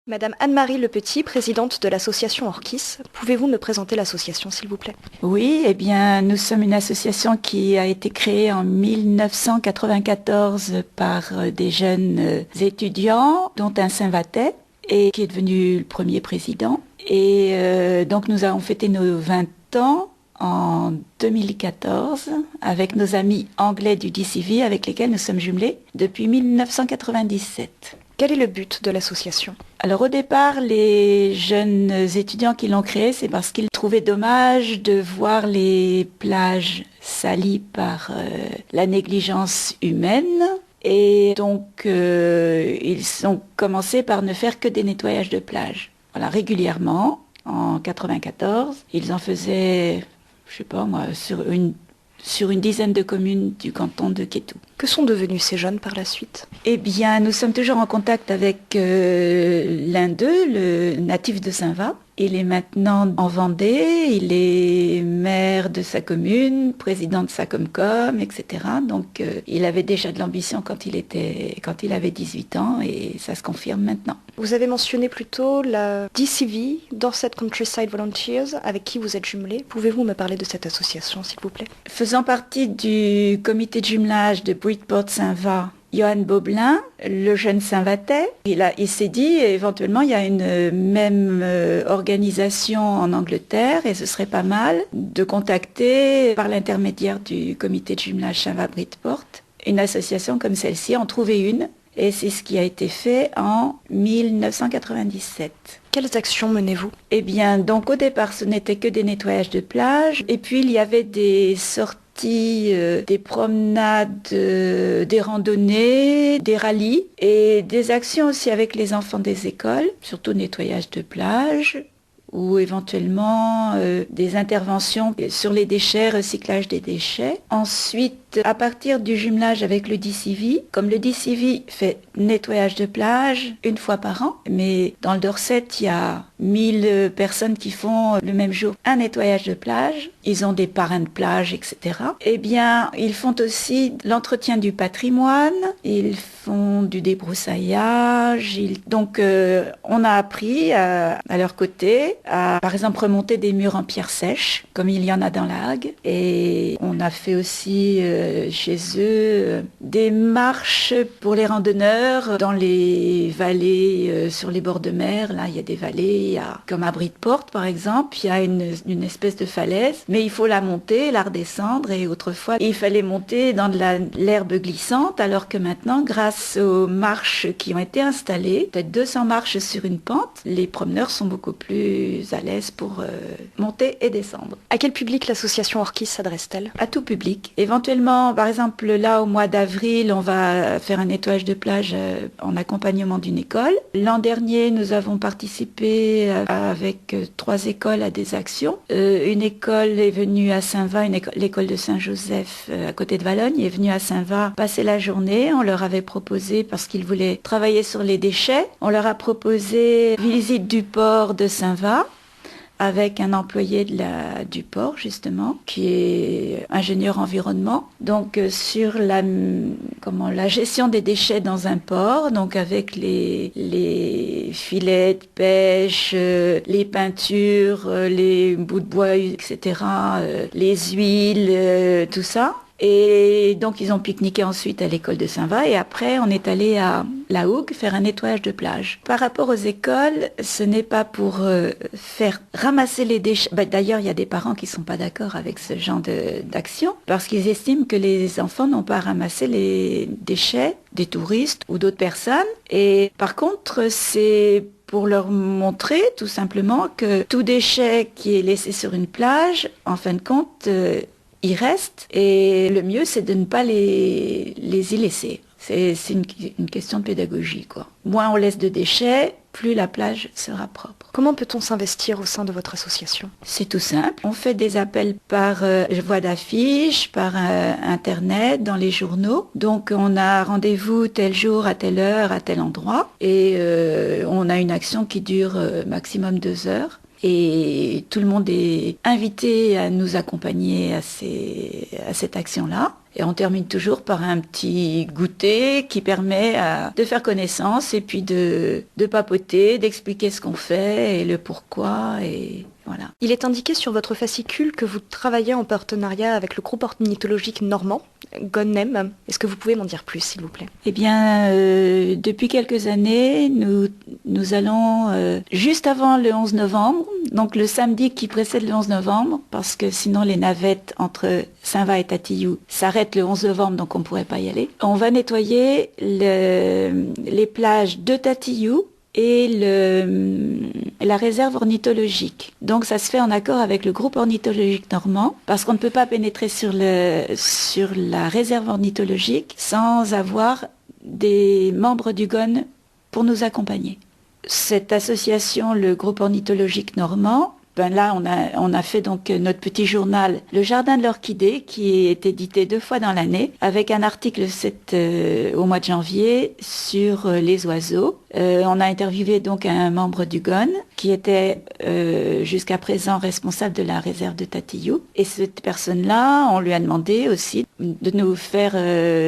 Madame Anne-Marie Lepetit, présidente de l'association Orchis, pouvez-vous me présenter l'association, s'il vous plaît? Oui, eh bien, nous sommes une association qui a été créée en 1994 par des jeunes étudiants, dont un Saint-Vatet, et qui est devenu le premier président. Et donc, nous avons fêté nos 20 ans en 2014 avec nos amis anglais du DCV avec lesquels nous sommes jumelés depuis 1997. Quel est le but de l'association? Alors au départ, les jeunes étudiants qui l'ont créé, c'est parce qu'ils trouvaient dommage de voir les plages salies par la négligence humaine. Et donc, ils ont commencé par ne faire que des nettoyages de plage. Voilà, régulièrement, en 94, ils en faisaient, je sais pas moi, sur une dizaine de communes du canton de Kétou. Que sont devenus ces jeunes par la suite? Eh bien, nous sommes toujours en contact avec l'un d'eux, le natif de Saint-Va. Il est maintenant en Vendée, il est maire de sa commune, président de sa Comcom, etc. Donc, il avait déjà de l'ambition quand il avait 18 ans et ça se confirme maintenant. Vous avez mentionné plus tôt la DCV, Dorset Countryside Volunteers, avec qui vous êtes jumelé. Pouvez-vous me parler de cette association, s'il vous plaît? Faisant partie du comité de jumelage de Bridport Saint-Va, Johan Boblin, le jeune Saint-Vatet, il s'est dit éventuellement il y a une même organisation en Angleterre et ce serait pas mal de contacter par l'intermédiaire du comité de jumelage Saint-Va-Bridport une association comme celle-ci, en trouver une. Et c'est ce qui a été fait en 1997. Quelles actions menez-vous? Eh bien, donc au départ, ce n'était que des nettoyages de plage. Et puis, il y avait des sorties, des promenades, des randonnées, des rallyes et des actions aussi avec les enfants des écoles, surtout nettoyage de plage ou éventuellement des interventions sur les déchets, recyclage des déchets. Ensuite, à partir du jumelage avec le DCV, comme le DCV fait nettoyage de plage une fois par an, mais dans le Dorset, il y a 1000 personnes qui font le même jour un nettoyage de plage. Ils ont des parrains de plage, etc. Eh bien, ils font aussi l'entretien du patrimoine, ils font du débroussaillage. Donc, on a appris à leur côté à, par exemple, remonter des murs en pierre sèche, comme il y en a dans la Hague. Et on a fait aussi chez eux des marches pour les randonneurs dans les vallées sur les bords de mer. Là, il y a des vallées, comme à Bridport, par exemple, il y a une espèce de falaise, mais il faut la monter, la redescendre. Et autrefois, il fallait monter dans de l'herbe glissante, alors que maintenant, grâce aux marches qui ont été installées, peut-être 200 marches sur une pente, les promeneurs sont beaucoup plus à l'aise pour monter et descendre. À quel public l'association Orchis s'adresse-t-elle? À tout public. Éventuellement, par exemple, là, au mois d'avril, on va faire un nettoyage de plage en accompagnement d'une école. L'an dernier, nous avons participé avec 3 écoles à des actions. Une école est venue à Saint-Va, l'école de Saint-Joseph à côté de Valognes, est venue à Saint-Va passer la journée. On leur avait proposé, parce qu'ils voulaient travailler sur les déchets, on leur a proposé visite du port de Saint-Va, avec un employé du port, justement, qui est ingénieur environnement. Donc, sur la gestion des déchets dans un port, donc avec les filets de pêche, les peintures, les bouts de bois, etc., les huiles, tout ça. Et donc, ils ont pique-niqué ensuite à l'école de Saint-Va et après, on est allé à la Hougue faire un nettoyage de plage. Par rapport aux écoles, ce n'est pas pour faire ramasser les déchets. D'ailleurs, il y a des parents qui ne sont pas d'accord avec ce genre d'action parce qu'ils estiment que les enfants n'ont pas ramassé les déchets des touristes ou d'autres personnes. Et par contre, c'est pour leur montrer tout simplement que tout déchet qui est laissé sur une plage, en fin de compte, il reste et le mieux c'est de ne pas les y laisser. C'est une question de pédagogie, quoi. Moins on laisse de déchets, plus la plage sera propre. Comment peut-on s'investir au sein de votre association? C'est tout simple. On fait des appels par voie d'affiche, par Internet, dans les journaux. Donc on a rendez-vous tel jour, à telle heure, à tel endroit. Et on a une action qui dure maximum 2 heures. Et tout le monde est invité à nous accompagner à cette action-là. Et on termine toujours par un petit goûter qui permet de faire connaissance et puis de papoter, d'expliquer ce qu'on fait et le pourquoi. Et voilà. Il est indiqué sur votre fascicule que vous travaillez en partenariat avec le groupe ornithologique normand, GONEM. Est-ce que vous pouvez m'en dire plus, s'il vous plaît? Eh bien, depuis quelques années, nous allons juste avant le 11 novembre, donc le samedi qui précède le 11 novembre, parce que sinon les navettes entre Saint-Va et Tatillou s'arrêtent le 11 novembre, donc on ne pourrait pas y aller. On va nettoyer les plages de Tatillou et la réserve ornithologique. Donc ça se fait en accord avec le groupe ornithologique normand, parce qu'on ne peut pas pénétrer sur la réserve ornithologique sans avoir des membres du GON pour nous accompagner. Cette association, le groupe ornithologique normand, là on a fait donc notre petit journal Le Jardin de l'Orchidée, qui est édité 2 fois dans l'année, avec un article au mois de janvier sur les oiseaux. On a interviewé donc un membre du GON qui était jusqu'à présent responsable de la réserve de Tatillou. Et cette personne-là, on lui a demandé aussi de nous faire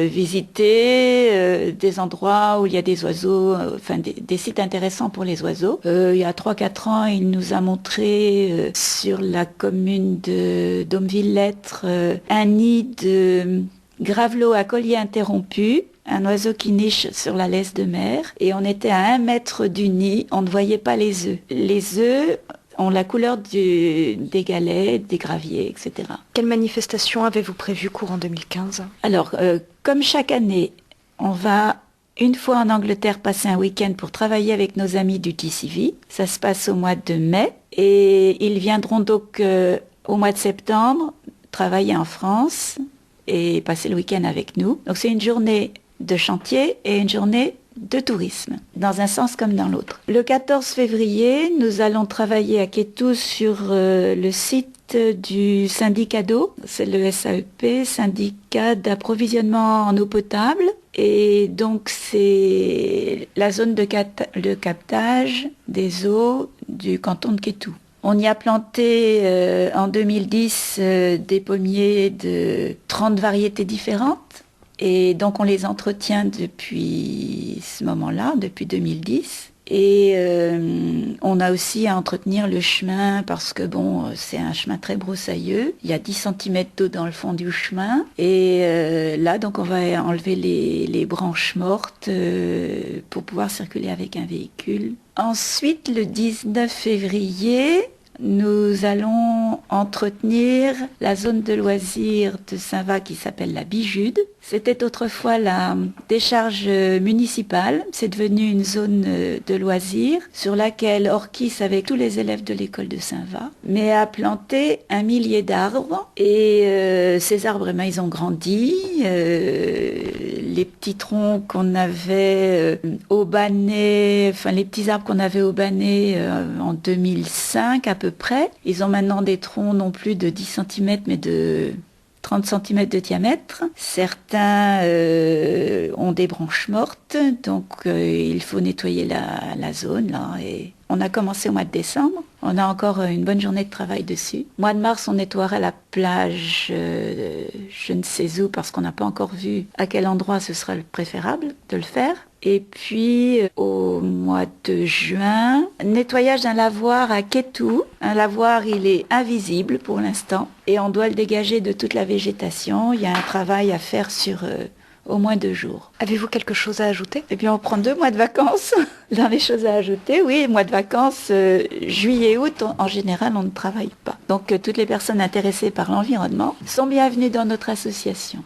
visiter des endroits où il y a des oiseaux, enfin des sites intéressants pour les oiseaux. Il y a 3-4 ans, il nous a montré sur la commune de Domville-Lettres un nid de gravelot à collier interrompu, un oiseau qui niche sur la laisse de mer, et on était à 1 mètre du nid, on ne voyait pas les œufs. Les œufs ont la couleur des galets, des graviers, etc. Quelle manifestation avez-vous prévue courant 2015? Alors, comme chaque année, on va une fois en Angleterre passer un week-end pour travailler avec nos amis du TCV. Ça se passe au mois de mai, et ils viendront donc au mois de septembre travailler en France et passer le week-end avec nous. Donc c'est une journée de chantier et une journée de tourisme, dans un sens comme dans l'autre. Le 14 février, nous allons travailler à Kétou sur le site du syndicat d'eau. C'est le SAEP, syndicat d'approvisionnement en eau potable. Et donc c'est la zone de captage des eaux du canton de Kétou. On y a planté en 2010 des pommiers de 30 variétés différentes. Et donc on les entretient depuis ce moment-là, depuis 2010. Et on a aussi à entretenir le chemin parce que c'est un chemin très broussailleux. Il y a 10 cm d'eau dans le fond du chemin. Et là, donc on va enlever les branches mortes pour pouvoir circuler avec un véhicule. Ensuite, le 19 février, nous allons entretenir la zone de loisirs de Saint-Va qui s'appelle la Bijude. C'était autrefois la décharge municipale. C'est devenu une zone de loisirs sur laquelle Orchis, avec tous les élèves de l'école de Saint-Va, a planté 1 millier d'arbres. Et ces arbres, ils ont grandi. Les petits troncs qu'on avait aubanés, les petits arbres qu'on avait aubanés en 2005 à peu près, ils ont maintenant des troncs non plus de 10 cm mais de 30 cm de diamètre. Certains ont des branches mortes, donc il faut nettoyer la zone là. Et on a commencé au mois de décembre. On a encore une bonne journée de travail dessus. Mois de mars, on nettoiera la plage, je ne sais où, parce qu'on n'a pas encore vu à quel endroit ce sera le préférable de le faire. Et puis, au mois de juin, nettoyage d'un lavoir à Kétou. Un lavoir, il est invisible pour l'instant et on doit le dégager de toute la végétation. Il y a un travail à faire sur au moins 2 jours. Avez-vous quelque chose à ajouter? Eh bien, on prend 2 mois de vacances. Dans les choses à ajouter, oui, mois de vacances, juillet, août, en général, on ne travaille pas. Donc, toutes les personnes intéressées par l'environnement sont bienvenues dans notre association.